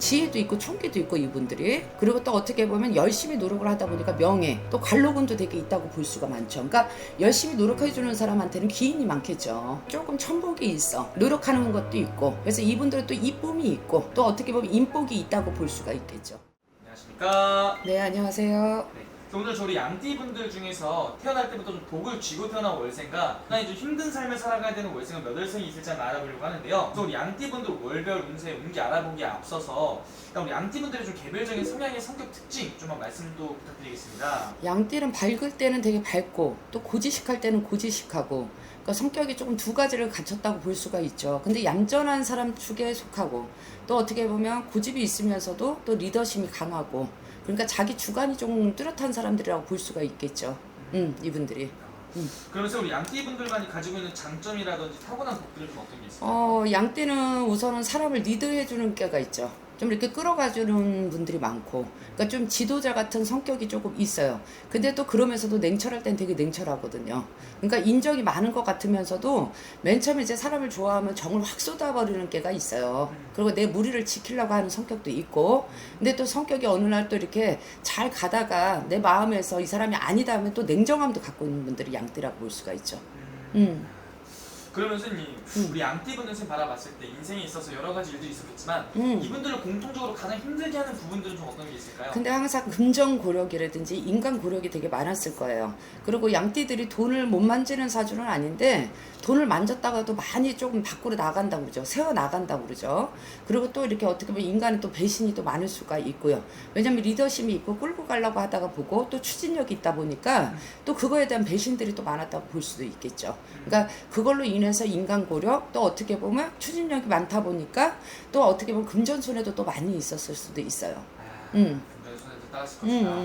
지혜도 있고 총기도 있고 이분들이. 그리고 또 어떻게 보면 열심히 노력을 하다 보니까 명예 또 관록운도 되게 있다고 볼 수가 많죠. 그러니까 열심히 노력해주는 사람한테는 기인이 많겠죠. 조금 천복이 있어. 노력하는 것도 있고. 그래서 이분들은 또 이쁨이 있고 또 어떻게 보면 인복이 있다고 볼 수가 있겠죠. 안녕하십니까. 네, 안녕하세요. 네. 오늘 저희 양띠분들 중에서 태어날 때부터 좀 복을 쥐고 태어난 월생과 하나의 좀 힘든 삶을 살아가야 되는 월생은 몇 월생이 있을지 한번 알아보려고 하는데요. 그래서 우리 양띠분들 월별 운세, 운기 알아보기에 앞서서 일단 우리 양띠분들의 좀 개별적인 성향의 성격 특징 좀 말씀도 부탁드리겠습니다. 양띠는 밝을 때는 되게 밝고 또 고지식할 때는 고지식하고, 그러니까 성격이 조금 두 가지를 갖췄다고 볼 수가 있죠. 근데 얌전한 사람 축에 속하고 또 어떻게 보면 고집이 있으면서도 또 리더십이 강하고, 그러니까 자기 주관이 좀 뚜렷한 사람들이라고 볼 수가 있겠죠. 이분들이. 그러면서 우리 양띠분들만이 가지고 있는 장점이라든지 타고난 복들은 좀 어떤 게 있을까요? 양띠는 우선은 사람을 리드해주는 께가 있죠. 좀 이렇게 끌어가주는 분들이 많고, 그러니까 좀 지도자 같은 성격이 조금 있어요. 근데 또 그러면서도 냉철할 땐 되게 냉철하거든요. 그러니까 인정이 많은 것 같으면서도 맨 처음에 이제 사람을 좋아하면 정을 확 쏟아버리는 께가 있어요. 그리고 내 무리를 지키려고 하는 성격도 있고, 근데 또 성격이 어느 날 또 이렇게 잘 가다가 내 마음에서 이 사람이 아니다 하면 또 냉정함도 갖고 있는 분들이 양띠라고 볼 수가 있죠. 그러면 선생님, 우리 양띠분을 바라봤을 때 인생에 있어서 여러 가지 일들이 있었겠지만 이분들을 공통적으로 가장 힘들게 하는 부분들은 좀 어떤 게 있을까요? 근데 항상 금전 고력이라든지 인간 고력이 되게 많았을 거예요. 그리고 양띠들이 돈을 못 만지는 사주는 아닌데 돈을 만졌다가도 많이 조금 밖으로 나간다고 그러죠. 세워 나간다고 그러죠. 그리고 또 이렇게 어떻게 보면 인간은 또 배신이 또 많을 수가 있고요. 왜냐면 리더십이 있고 끌고 가려고 하다가 보고 또 추진력이 있다 보니까 또 그거에 대한 배신들이 또 많았다고 볼 수도 있겠죠. 그러니까 그걸로 인해서 인간 고력, 또 어떻게 보면 추진력이 많다 보니까 또 어떻게 보면 금전손해도 또 많이 있었을 수도 있어요. 금전손해도 따랐을 것이다.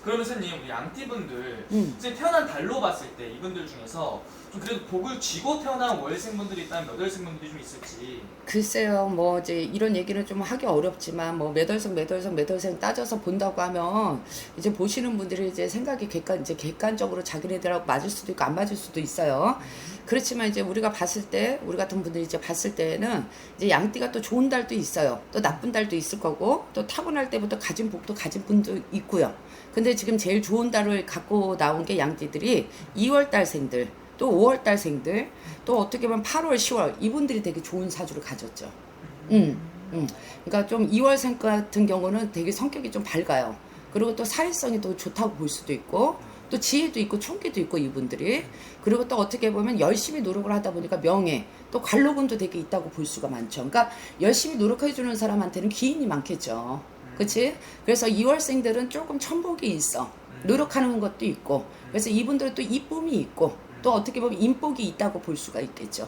그러면 선생님, 우리 양띠분들 선생님 태어난 달로 봤을 때 이분들 중에서 좀 그래도 복을 쥐고 태어난 월생분들이 있다면 몇 월생분들이 좀 있을지. 글쎄요, 뭐 이제 이런 얘기는 좀 하기 어렵지만 뭐 몇 월생 따져서 본다고 하면 이제 보시는 분들이 이제 생각이 객관적으로 자기네들하고 맞을 수도 있고 안 맞을 수도 있어요. 그렇지만 이제 우리가 봤을 때, 우리 같은 분들이 이제 봤을 때는 이제 양띠가 또 좋은 달도 있어요. 또 나쁜 달도 있을 거고, 또 타고날 때부터 가진 복도 가진 분도 있고요. 근데 지금 제일 좋은 달을 갖고 나온 게 양띠들이 2월달생들, 또 5월달생들, 또 어떻게 보면 8월, 10월 이분들이 되게 좋은 사주를 가졌죠. 그러니까 좀 2월생 같은 경우는 되게 성격이 좀 밝아요. 그리고 또 사회성이 또 좋다고 볼 수도 있고, 또 지혜도 있고 총기도 있고 이분들이. 그리고 또 어떻게 보면 열심히 노력을 하다 보니까 명예 또 관록운도 되게 있다고 볼 수가 많죠. 그러니까 열심히 노력해주는 사람한테는 기인이 많겠죠. 그치? 그래서 2월생들은 조금 천복이 있어. 노력하는 것도 있고, 그래서 이분들은 또 이쁨이 있고 또 어떻게 보면 인복이 있다고 볼 수가 있겠죠.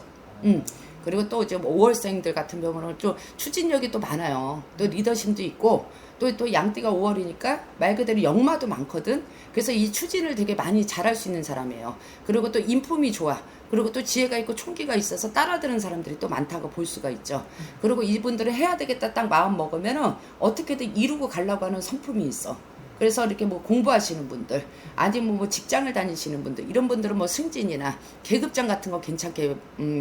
그리고 또 이제 5월생들 같은 경우는 좀 추진력이 또 많아요. 또 리더십도 있고, 또 양띠가 5월이니까 말 그대로 역마도 많거든. 그래서 이 추진을 되게 많이 잘할 수 있는 사람이에요. 그리고 또 인품이 좋아. 그리고 또 지혜가 있고 총기가 있어서 따라드는 사람들이 또 많다고 볼 수가 있죠. 그리고 이분들은 해야 되겠다 딱 마음 먹으면은 어떻게든 이루고 가려고 하는 성품이 있어. 그래서 이렇게 뭐 공부하시는 분들, 아니면 뭐 직장을 다니시는 분들, 이런 분들은 뭐 승진이나 계급장 같은 거 괜찮게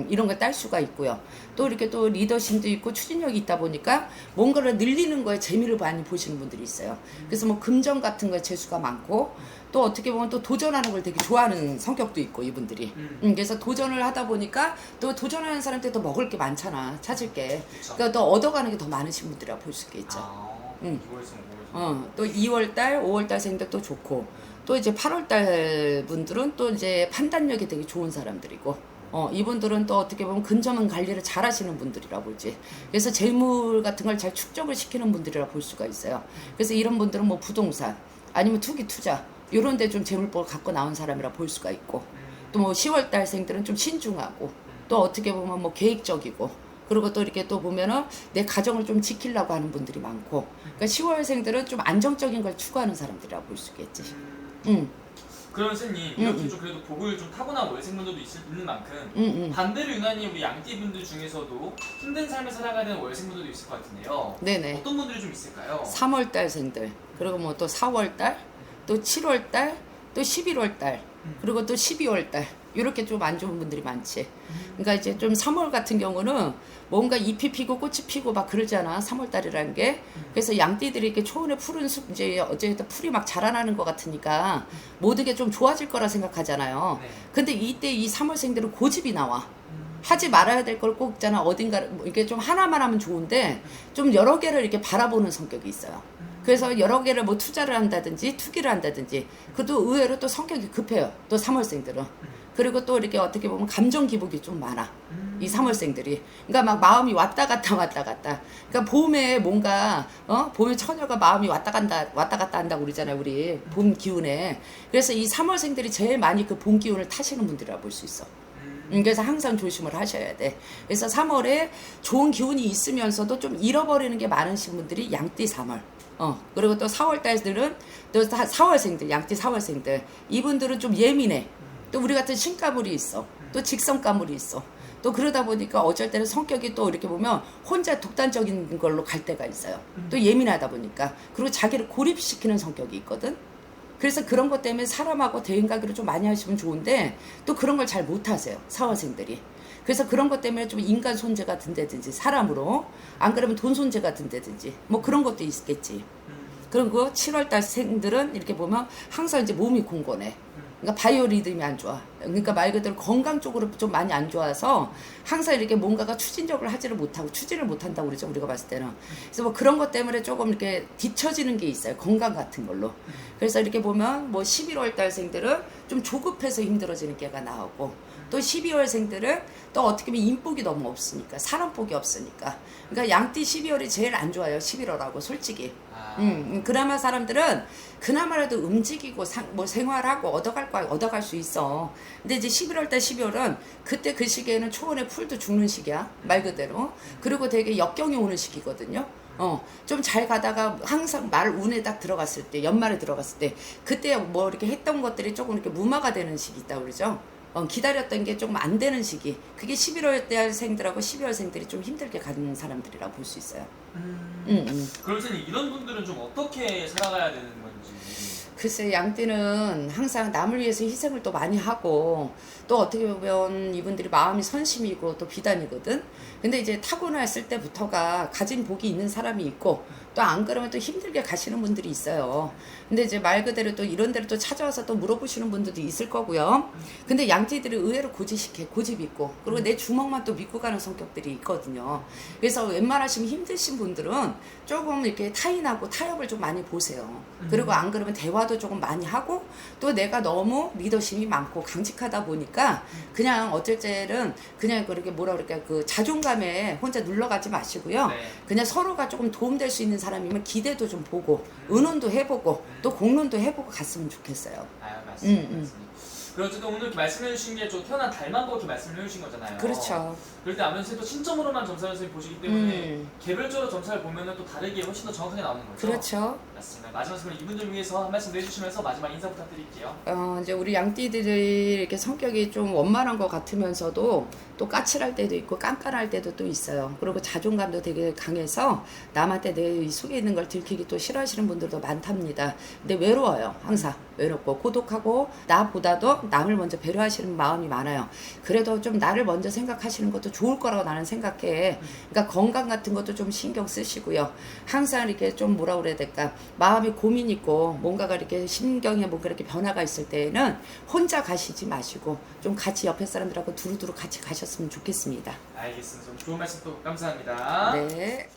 이런 거 딸 수가 있고요. 또 이렇게 또 리더십도 있고 추진력이 있다 보니까 뭔가를 늘리는 거에 재미를 많이 보시는 분들이 있어요. 그래서 뭐 금전 같은 거에 재수가 많고, 또 어떻게 보면 또 도전하는 걸 되게 좋아하는 성격도 있고 이분들이. 그래서 도전을 하다 보니까 또 도전하는 사람한테 또 먹을 게 많잖아, 찾을 게. 그러니까 또 얻어가는 게 더 많으신 분들이라 볼 수 있겠죠. 2월생. 또 2월달, 5월달생도 또 좋고, 또 이제 8월달 분들은 또 이제 판단력이 되게 좋은 사람들이고, 이분들은 또 어떻게 보면 근저만 관리를 잘 하시는 분들이라 보지. 그래서 재물 같은 걸 잘 축적을 시키는 분들이라 볼 수가 있어요. 그래서 이런 분들은 뭐 부동산, 아니면 투기 투자, 요런 데 좀 재물복을 갖고 나온 사람이라 볼 수가 있고, 또 뭐 10월달생들은 좀 신중하고, 또 어떻게 보면 뭐 계획적이고, 그리고 또 이렇게 또 보면은 내 가정을 좀 지키려고 하는 분들이 많고, 그러니까 10월생들은 좀 안정적인 걸 추구하는 사람들이라고 볼 수 있겠지. 그러면 선생님, 이렇게 좀 그래도 복을 좀 타고난 월생분들도 있는 만큼 반대로 유난히 우리 양띠분들 중에서도 힘든 삶을 살아가야 되는 월생분들도 있을 것 같은데요. 네네. 어떤 분들이 좀 있을까요? 3월달생들, 그리고 뭐 또 4월달, 또 7월달, 또 11월달, 그리고 또 12월달, 이렇게 좀 안 좋은 분들이 많지. 그러니까 이제 좀 3월 같은 경우는 뭔가 잎이 피고 꽃이 피고 막 그러잖아. 3월 달이라는 게. 그래서 양띠들이 이렇게 초원에 푸른 숲 이제 어쨌든 풀이 막 자라나는 것 같으니까 모든 게 좀 좋아질 거라 생각하잖아요. 네. 근데 이때 이 3월생들은 고집이 나와. 하지 말아야 될 걸 꼭 있잖아. 어딘가 이게 좀 하나만 하면 좋은데 좀 여러 개를 이렇게 바라보는 성격이 있어요. 그래서 여러 개를 뭐 투자를 한다든지 투기를 한다든지 그것도 의외로 또 성격이 급해요. 또 3월생들은. 그리고 또 이렇게 어떻게 보면 감정 기복이 좀 많아. 이 3월생들이. 그러니까 막 마음이 왔다 갔다 왔다 갔다. 그러니까 봄에 뭔가 봄에 처녀가 마음이 왔다 갔다 한다고 그러잖아요. 우리 봄 기운에. 그래서 이 3월생들이 제일 많이 그 봄 기운을 타시는 분들이라 볼 수 있어. 그래서 항상 조심을 하셔야 돼. 그래서 3월에 좋은 기운이 있으면서도 좀 잃어버리는 게 많으신 분들이 양띠 3월. 그리고 또 4월 달들은 또 4월생들, 양띠 4월생들. 이분들은 좀 예민해. 또 우리 같은 신가물이 있어. 또 직성가물이 있어. 또 그러다 보니까 어쩔 때는 성격이 또 이렇게 보면 혼자 독단적인 걸로 갈 때가 있어요. 또 예민하다 보니까. 그리고 자기를 고립시키는 성격이 있거든. 그래서 그런 것 때문에 사람하고 대인관계를 좀 많이 하시면 좋은데 또 그런 걸 잘 못하세요. 4월생들이. 그래서 그런 것 때문에 좀 인간 손재가 든다든지 사람으로 안 그러면 돈 손재가 든다든지 뭐 그런 것도 있겠지. 그리고 7월달 생들은 이렇게 보면 항상 이제 몸이 공곤해. 그러니까 바이오 리듬이 안 좋아. 그러니까 말 그대로 건강 쪽으로 좀 많이 안 좋아서 항상 이렇게 뭔가가 추진적으로 하지를 못하고 추진을 못한다고 그러죠. 우리가 봤을 때는. 그래서 뭐 그런 것 때문에 조금 이렇게 뒤처지는 게 있어요. 건강 같은 걸로. 그래서 이렇게 보면 뭐 11월 달생들은 좀 조급해서 힘들어지는 게가 나오고 또 12월생들은 또 어떻게 보면 인복이 너무 없으니까 사람복이 없으니까 그러니까 양띠 12월이 제일 안 좋아요. 11월하고 솔직히. 그나마 사람들은 그나마라도 움직이고 뭐 생활하고 얻어갈 수 있어. 근데 이제 11월 달 12월은 그때 그 시기에는 초원에 풀도 죽는 시기야. 말 그대로. 그리고 되게 역경이 오는 시기거든요. 좀 잘 가다가 항상 말 운에 딱 들어갔을 때, 연말에 들어갔을 때, 그때 뭐 이렇게 했던 것들이 조금 이렇게 무마가 되는 시기 있다고 그러죠. 기다렸던 게 조금 안 되는 시기. 그게 11월 달생들하고 12월생들이 좀 힘들게 가는 사람들이라 볼 수 있어요. 그럴 때는 이런 분들은 좀 어떻게 살아가야 되는 건지. 글쎄 양띠는 항상 남을 위해서 희생을 또 많이 하고 또 어떻게 보면 이분들이 마음이 선심이고 또 비단이거든. 근데 이제 타고났을 때부터가 가진 복이 있는 사람이 있고 또 안 그러면 또 힘들게 가시는 분들이 있어요. 근데 이제 말 그대로 또 이런 데로 또 찾아와서 또 물어보시는 분들도 있을 거고요. 근데 양띠들이 의외로 고집 있고 그리고 내 주먹만 또 믿고 가는 성격들이 있거든요. 그래서 웬만하시면 힘드신 분들은 조금 이렇게 타인하고 타협을 좀 많이 보세요. 그리고 안 그러면 대화도 조금 많이 하고 또 내가 너무 리더십이 많고 강직하다 보니까 그냥 어쩔 때는 그냥 그렇게 뭐라 그럴까 그 자존감에 혼자 눌러가지 마시고요. 네. 그냥 서로가 조금 도움될 수 있는 사람이면 기대도 좀 보고 의논도 해보고 또 공론도 해보고 갔으면 좋겠어요. 맞습니다. 그리고 어쨌든 오늘 이렇게 말씀해 주신 게 저 태어난 달만 그렇게 말씀을 해주신 거잖아요. 그렇죠. 그럴 때 아무래도 또 신점으로만 점사를 선생님이 보시기 때문에 개별적으로 점사를 보면 또 다르게 훨씬 더 정확하게 나오는 거죠. 그렇죠. 맞습니다. 마지막으로 이분들 위해서 한 말씀 해주시면서 마지막 인사 부탁드릴게요. 이제 우리 양띠들이 이렇게 성격이 좀 원만한 것 같으면서도 또 까칠할 때도 있고 깐깐할 때도 또 있어요. 그리고 자존감도 되게 강해서 남한테 내 속에 있는 걸 들키기 또 싫어하시는 분들도 많답니다. 근데 외로워요. 항상 외롭고 고독하고 나보다도 남을 먼저 배려하시는 마음이 많아요. 그래도 좀 나를 먼저 생각하시는 것도 좋을 거라고 나는 생각해. 그러니까 건강 같은 것도 좀 신경 쓰시고요. 항상 이렇게 좀 뭐라 그래야 될까 마음이 고민 있고 뭔가가 이렇게 심경에 뭔가 이렇게 변화가 있을 때에는 혼자 가시지 마시고 좀 같이 옆에 사람들하고 두루두루 같이 가셨으면 좋겠습니다. 알겠습니다. 좋은 말씀 또 감사합니다. 네.